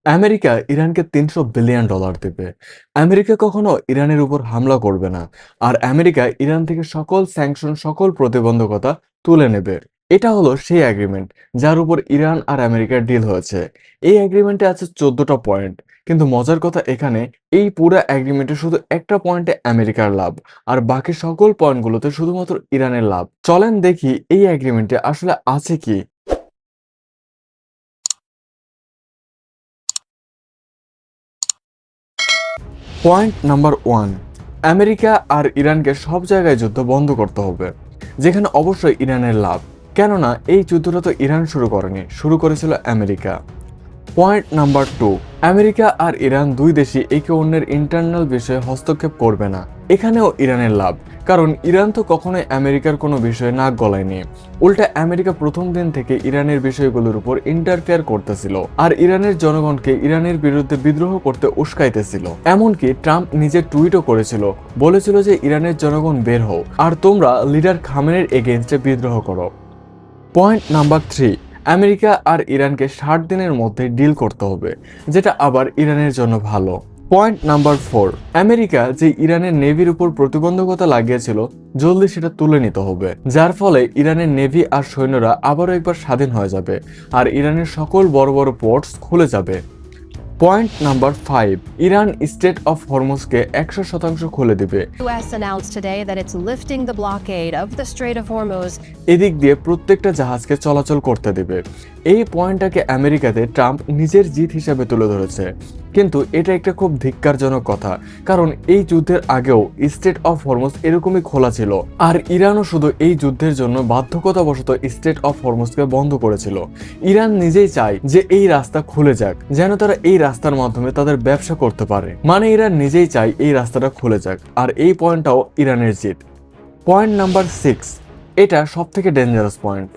America ইরানকে $300 billion দেবে। America কখনো ইরানের উপর হামলা করবে না। আর আমেরিকা ইরান থেকে সকল স্যাংশন, সকল প্রতিবন্ধকতা তুলে নেবে। এটা হলো সেই এগ্রিমেন্ট যার উপর ইরান আর আমেরিকার ডিল হয়েছে। এই এগ্রিমেন্টে আছে 14টা পয়েন্ট। কিন্তু মজার কথা এখানে, এই পুরো এগ্রিমেন্টে শুধু একটা পয়েন্টে আমেরিকার লাভ, আর বাকি সকল পয়েন্টগুলোতে শুধুমাত্র ইরানের লাভ। চলেন দেখি এই এগ্রিমেন্টে আসলে আছে কি। পয়েন্ট নাম্বার 1, আমেরিকা আর ইরানকে সব জায়গায় যুদ্ধ বন্ধ করতে হবে, যেখানে অবশ্যই ইরানের লাভ। কেননা এই যুদ্ধটা তো ইরান শুরু করেনি, শুরু করেছিল আমেরিকা। পয়েন্ট নাম্বার 2, আমেরিকা আর ইরান দুই দেশই একে অন্যের ইন্টারনাল বিষয়ে হস্তক্ষেপ করবে না। এখানেও ইরানের লাভ, কারণ ইরান তো কখনোই আমেরিকার কোনো বিষয়ে নাক গলায়নি। উল্টা আমেরিকা প্রথম দিন থেকে ইরানের বিষয়গুলোর উপর ইন্টারফেয়ার করতেছিল, আর ইরানের জনগণকে ইরানের বিরুদ্ধে বিদ্রোহ করতে উস্কাইতেছিল। এমনকি ট্রাম্প নিজে টুইটও করেছিল, বলেছিল যে ইরানের জনগণ বের হও আর তোমরা লিডার খামেনের এগেইনস্টে বিদ্রোহ করো। পয়েন্ট নাম্বার 3, আমেরিকা আর ইরানকে 60 দিনের মধ্যে ডিল করতে হবে, যেটা আবার ইরানের জন্য ভালো। পয়েন্ট নাম্বার 4, আমেরিকা যে ইরানের নেভির উপর প্রতিবন্ধকতা লাগিয়েছিল, জলদি সেটা তুলে নিতে হবে, যার ফলে ইরানের নেভি আর সৈন্যরা আবারও একবার স্বাধীন হয়ে যাবে, আর ইরানের সকল বড় বড় পোর্টস খুলে যাবে। Point number 5, Iran state of হরমুজকে 100% খুলে দিবে। U.S. announced today that it's lifting the blockade of the Strait of Hormuz. এদিক দিয়ে প্রত্যেকটা জাহাজকে চলাচল করতে দেবে। এই পয়েন্টটাকে আমেরিকাতে ট্রাম্প নিজের জিত হিসাবে তুলে ধরেছে, কিন্তু এটা একটা খুব ধিক্কারজনক কথা, কারণ এই যুদ্ধের আগেও স্টেট অফ হরমুজ এরকমই খোলা ছিল, আর ইরানও শুধু এই যুদ্ধের জন্য বাধ্যকতাবশত স্টেট অফ হরমুজকে বন্ধ করেছিল। ইরান নিজেই চায় যে এই রাস্তা খুলে যাক, যেন তারা এই রাস্তার মাধ্যমে তাদের ব্যবসা করতে পারে। মানে ইরান নিজেই চায় এই রাস্তাটা খুলে যাক, আর এই পয়েন্টটাও ইরানের জিত। পয়েন্ট নাম্বার 6, এটা সব থেকে ডেঞ্জারাস পয়েন্ট।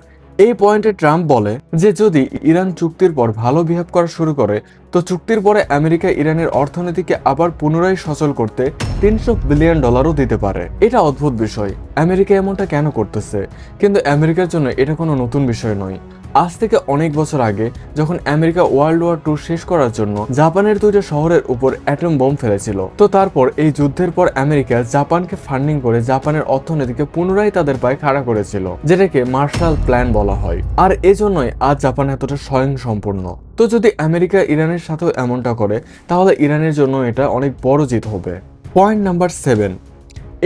এই পয়েন্টে ট্রাম্প বলে যে যদি ইরান চুক্তির পর ভালো বিহেভ করা শুরু করে, তো চুক্তির পরে আমেরিকা ইরানের অর্থনীতিকে আবার পুনরায় সচল করতে $300 বিলিয়ন দিতে পারে। এটা অদ্ভুত বিষয়, আমেরিকা এমনটা কেন করতেছে? কিন্তু আমেরিকার জন্য এটা কোনো নতুন বিষয় নয়। আজ থেকে অনেক বছর আগে যখন আমেরিকা ওয়ার্ল্ড ওয়ার 2 শেষ করার জন্য জাপানের 2টা শহরের উপর অ্যাটম বোম ফেলেছিল, তো তারপর এই যুদ্ধের পর আমেরিকা জাপানকে ফান্ডিং করে জাপানের অর্থনীতিকে পুনরায় তাদের পায়ে খাড়া করেছিল, যেটাকে মার্শাল প্ল্যান বলা হয়। আর এজন্যই আজ জাপান এতটা স্বয়ংসম্পূর্ণ। তো যদি আমেরিকা ইরানের সাথেও এমনটা করে, তাহলে ইরানের জন্য এটা অনেক বড় জিত হবে। পয়েন্ট নাম্বার 7,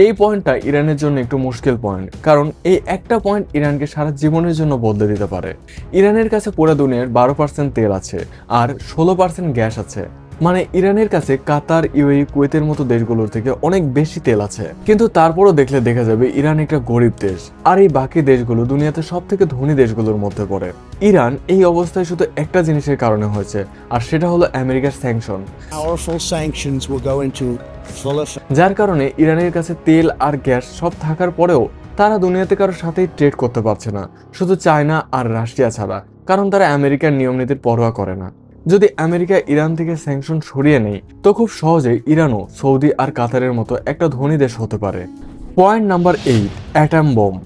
এই পয়েন্টটা ইরানের জন্য একটু মুশকিল পয়েন্ট, কারণ এই একটা পয়েন্ট ইরানকে সারা জীবনের জন্য বদলে দিতে পারে। ইরানের কাছে পুরো দুনিয়ার 12% তেল আছে, আর 16% গ্যাস আছে। মানে ইরানের কাছে কাতার, ইউএই, কুয়েতের মতো দেশগুলোর থেকে অনেক বেশি তেল আছে। কিন্তু তারপরও দেখলে দেখা যাবে ইরান একটা গরিব দেশ, আর এই বাকি দেশগুলো দুনিয়াতে সব থেকে ধনী দেশগুলোর মধ্যে পড়ে। ইরান এই অবস্থায় শুধু একটা জিনিসের কারণে হয়েছে, আর সেটা হলো আমেরিকার sanction. Powerful sanctions will go into full effect. যার কারণে ইরানের কাছে তেল আর গ্যাস সব থাকার পরেও তারা দুনিয়াতে কারোর সাথেই ট্রেড করতে পারছে না, শুধু চায়না আর রাশিয়া ছাড়া, কারণ তারা আমেরিকার নিয়ম নীতির পরোয়া করে না। যদি আমেরিকা ইরান থেকে স্যাংশন সরিয়ে নেয়, তো খুব সহজেই ইরানও সৌদি আর কাতারের মতো একটা ধনী দেশ হতে পারে। Point number 8, atom bomb.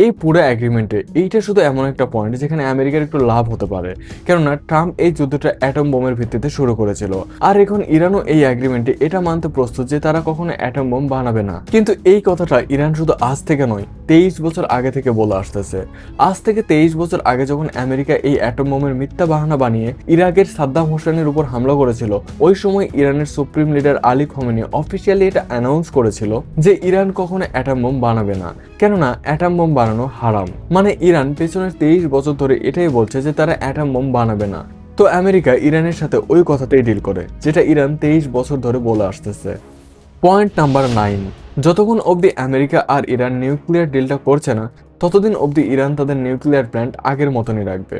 এই পুরো এগ্রিমেন্টে এইটা শুধু এমন একটা পয়েন্ট যেখানে আমেরিকার একটু লাভ হতে পারে, কেননা ট্রাম্প এই যুদ্ধটা অ্যাটম বোমের ভিত্তিতে শুরু করেছিল, আর এখন ইরানও এই এগ্রিমেন্টে এটা মানতে প্রস্তুত যে তারা কখনো অ্যাটম বোম বানাবে না। কিন্তু এই কথাটা ইরান শুধু আজ থেকে নয়, 23 বছর আগে থেকে বলে আসতেছে। আজ থেকে 23 বছর আগে যখন আমেরিকা এই অ্যাটম বোমের মিথ্যা বাহানা বানিয়ে ইরাকের সাদ্দাম হোসেনের উপর হামলা করেছিল, ওই সময় ইরানের সুপ্রিম লিডার আলী খমেনি অফিসিয়ালি এটা অ্যানাউন্স করেছিল যে ইরান কখনো অ্যাটম বোম বানাবে না, কেননা অ্যাটম বোম বানানো হারাম। মানে ইরান পেছনের 23 বছর ধরে এটাই বলছে যে তারা অ্যাটম বোম বানাবে না। তো আমেরিকা ইরানের সাথে ওই কথাটাই ডিল করে, যেটা ইরান 23 বছর ধরে বলে আসতেছে। পয়েন্ট নাম্বার 9, যতক্ষণ অবধি আমেরিকা আর ইরান নিউক্লিয়ার ডিলটা করছে না, ততদিন অবধি ইরান তাদের নিউক্লিয়ার প্ল্যান্ট আগের মতনই রাখবে।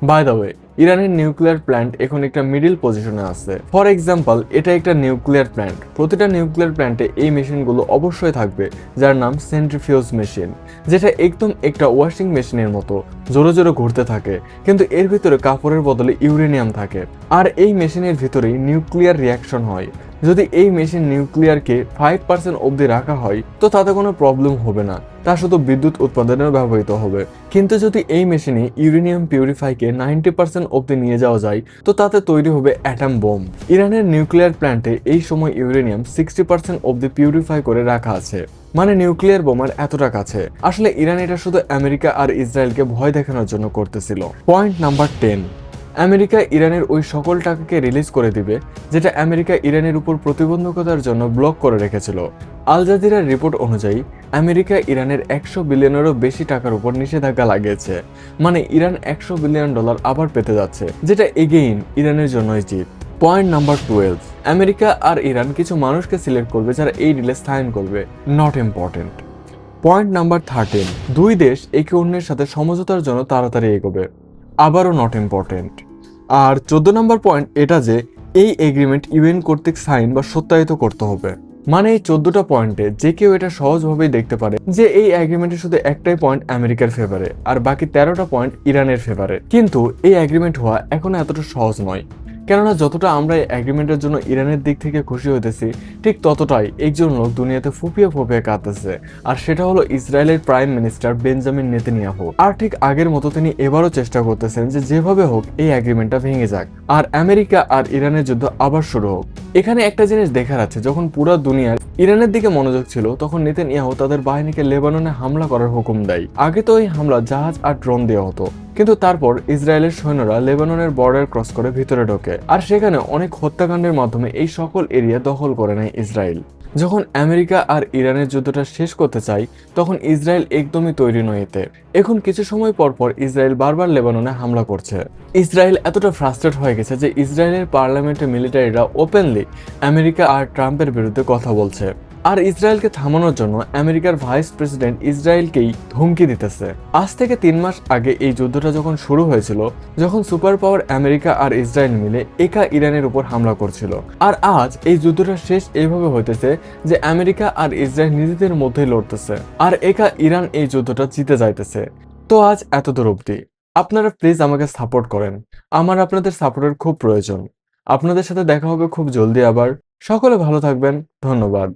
বাই দ্য ওয়ে, ইরানের নিউক্লিয়ার প্ল্যান্ট এখন একটা মিডিল পজিশনে আছে। ফর এক্সাম্পল, এটা একটা নিউক্লিয়ার প্ল্যান্ট। প্রতিটা নিউক্লিয়ার প্ল্যান্টে এই মেশিনগুলো অবশ্যই থাকবে, যার নাম সেন্ট্রিফিউজ মেশিন, যেটা একদম একটা ওয়াশিং মেশিনের মতো জোরে জোরে ঘুরতে থাকে, কিন্তু এর ভিতরে কাপড়ের বদলে ইউরেনিয়াম থাকে। আর এই মেশিনের ভিতরেই নিউক্লিয়ার রিয়াকশন হয়, যদি এই মেশিন নিউক্লিয়ারকে 5% অবধি রাখা হয় তো তাতে কোনো প্রবলেম হবে না, তা শুধু বিদ্যুৎ উৎপাদনেও ব্যবহৃত হবে। কিন্তু যদি এই মেশিনে ইউরেনিয়াম পিউরিফাইকে 90% অবধি নিয়ে যাওয়া যায় তো তাতে তৈরি হবে অ্যাটম বোম। ইরানের নিউক্লিয়ার প্ল্যান্টে এই সময় ইউরেনিয়াম 60% অবধি পিউরিফাই করে রাখা আছে, মানে নিউক্লিয়ার বোমার এতটা কাছে। আসলে ইরান এটা শুধু আমেরিকা আর ইসরায়েলকে ভয় দেখানোর জন্য করতেছিল। পয়েন্ট নাম্বার 10, আমেরিকা ইরানের ওই সকল টাকাকে রিলিজ করে দিবে যেটা আমেরিকা ইরানের উপর প্রতিবন্ধকতার জন্য ব্লক করে রেখেছিল। আল জাজিরার রিপোর্ট অনুযায়ী আমেরিকা ইরানের 100 বিলিয়নেরও বেশি টাকার উপর নিষেধাজ্ঞা লাগিয়েছে, মানে ইরান $100 বিলিয়ন আবার পেতে যাচ্ছে, যেটা এগেইন ইরানের জন্যই জিত। পয়েন্ট নাম্বার 12, আমেরিকা আর ইরান কিছু মানুষকে সিলেক্ট করবে যারা এই ডিলে সাইন করবে, নট ইম্পর্টেন্ট। পয়েন্ট নাম্বার 13, দুই দেশ একে অন্যের সাথে সমঝোতার জন্য তাড়াতাড়ি এগোবে, আবারও নট ইম্পর্টেন্ট। আর 14 নম্বর পয়েন্ট এটা যে এই এগ্রিমেন্ট ইউএন কর্তৃক সাইন বা সত্যায়িত করতে হবে। মানে এই 14টা পয়েন্টে যে কেউ এটা সহজভাবেই দেখতে পারে যে এই এগ্রিমেন্টে শুধু একটাই পয়েন্ট আমেরিকার ফেভারে আর বাকি 13টা পয়েন্ট ইরানের ফেভারে। কিন্তু এই এগ্রিমেন্ট হওয়া এখনো এতটা সহজ নয়, কেননা যতটা আমরা এই এগ্রিমেন্টের জন্য ইরানের দিক থেকে খুশি হইতেছি ঠিক ততটাই একজন লোক দুনিয়াতে ফুপিয়ে ফুপিয়ে কাঁদতেছে, আর সেটা হলো ইসরায়েলের প্রাইম মিনিস্টার বেঞ্জামিন নেতানিয়াহু। আর ঠিক আগের মতো তিনি এবারও চেষ্টা করতেছেন যে যেভাবে হোক এই এগ্রিমেন্টটা ভেঙে যাক আর আমেরিকা আর ইরানের যুদ্ধ আবার শুরু হোক। এখানে একটা জিনিস দেখার আছে, যখন পুরো দুনিয়ার ইরানের দিকে মনোযোগ ছিল তখন নেতানিয়াহু তাদের বাহিনীকে লেবাননে হামলা করার হুকুম দেয়। আগে তো এই হামলা জাহাজ আর ড্রোন দেওয়া হতো, কিন্তু তারপর ইসরায়েলের সৈন্যরা লেবাননের বর্ডার ক্রস করে ভিতরে ঢোকে আর সেখানে অনেক হত্যাকাণ্ডের মাধ্যমে এই সকল এরিয়া দখল করে নেয় ইসরায়েল। যখন আমেরিকা আর ইরানের যুদ্ধটা শেষ করতে চায় তখন ইসরায়েল একদমই তৈরি নয় এতে। এখন কিছু সময় পর পর ইসরায়েল বারবার লেবাননে হামলা করছে। ইসরায়েল এতটা ফ্রাস্ট্রেট হয়ে গেছে যে ইসরায়েলের পার্লামেন্টের মিলিটারিরা ওপেনলি আমেরিকা আর ট্রাম্পের বিরুদ্ধে কথা বলছে। আর ইসরায়েলকে থামানোর জন্য আমেরিকার ভাইস প্রেসিডেন্ট ইসরায়েলকেই ধমকি দিতেছে। আজ থেকে 3 মাস আগে এই যুদ্ধটা যখন শুরু হয়েছিল, যখন সুপার পাওয়ার আমেরিকা আর ইসরায়েল মিলে একা ইরানের উপর হামলা করছিল, আর আজ এই যুদ্ধটা শেষ এইভাবে হইতেছে যে আমেরিকা আর ইসরায়েল নিজেদের মধ্যেই লড়তেছে আর একা ইরান এই যুদ্ধটা জিতে যাইতেছে। তো আজ এতদূর অবধি। আপনারা প্লিজ আমাকে সাপোর্ট করেন, আমার আপনাদের সাপোর্টের খুব প্রয়োজন। আপনাদের সাথে দেখা হবে খুব জলদি আবার। সকলে ভালো থাকবেন, ধন্যবাদ।